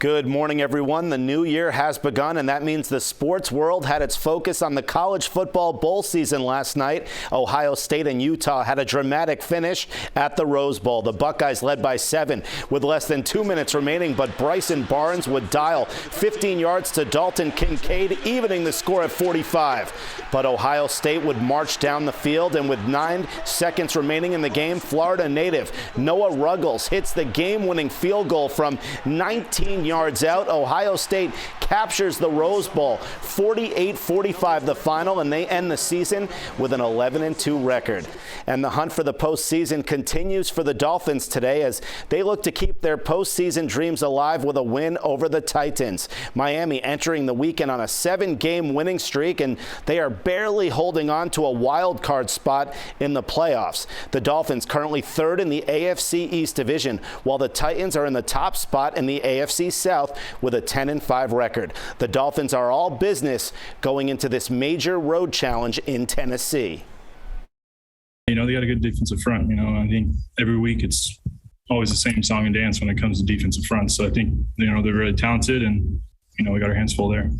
Good morning, everyone. The new year has begun, and that means the sports world had its focus on the college football bowl season last night. Ohio State and Utah had a dramatic finish at the Rose Bowl. The Buckeyes led by 7 with less than 2 minutes remaining, but Bryson Barnes would dial 15 yards to Dalton Kincaid, evening the score at 45. But Ohio State would march down the field, and with 9 seconds remaining in the game, Florida native Noah Ruggles hits the game-winning field goal from 19 yards out. Ohio State captures the Rose Bowl, 48-45 the final, and they end the season with an 11-2 record. And the hunt for the postseason continues for the Dolphins today as they look to keep their postseason dreams alive with a win over the Titans. Miami entering the weekend on a 7-game winning streak, and they are barely holding on to a wild card spot in the playoffs. The Dolphins currently 3rd in the AFC East division, while the Titans are in the top spot in the AFC South with a 10-5 record. The Dolphins are all business going into this major road challenge in Tennessee. They got a good defensive front. I think every week it's always the same song and dance when it comes to defensive front. So I think, they're really talented, and, we got our hands full there.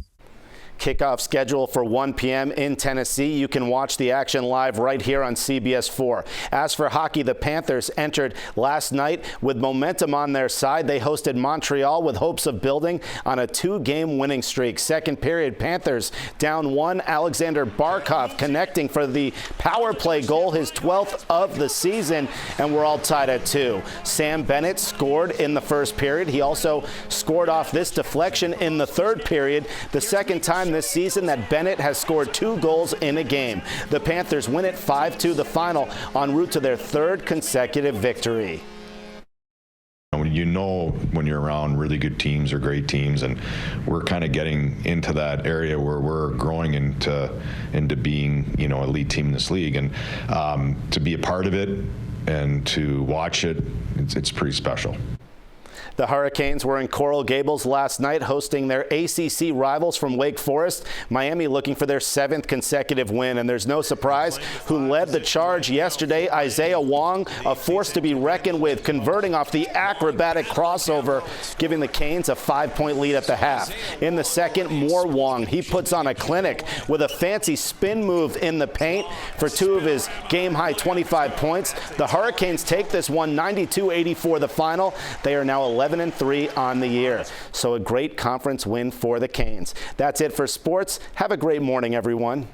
Kickoff schedule for 1 p.m. in Tennessee. You can watch the action live right here on CBS 4. As for hockey, the Panthers entered last night with momentum on their side. They hosted Montreal with hopes of building on a 2-game winning streak. Second period, Panthers down 1. Alexander Barkov connecting for the power play goal, his 12th of the season, and we're all tied at 2. Sam Bennett scored in the first period. He also scored off this deflection in the third period, the second time this season that Bennett has scored 2 goals in a game. The Panthers win it 5-2 the final, en route to their 3rd consecutive victory. When you're around really good teams or great teams, and we're kind of getting into that area where we're growing into being, elite team in this league, and to be a part of it and to watch it, it's pretty special. The Hurricanes were in Coral Gables last night hosting their ACC rivals from Wake Forest. Miami looking for their 7th consecutive win, and there's no surprise who led the charge yesterday. Isaiah Wong, a force to be reckoned with, converting off the acrobatic crossover, giving the Canes a 5-point lead at the half. In the second, more Wong. He puts on a clinic with a fancy spin move in the paint for 2 of his game-high 25 points. The Hurricanes take this one 92-84 the final. They are now 11-3 on the year. So a great conference win for the Canes. That's it for sports. Have a great morning, everyone.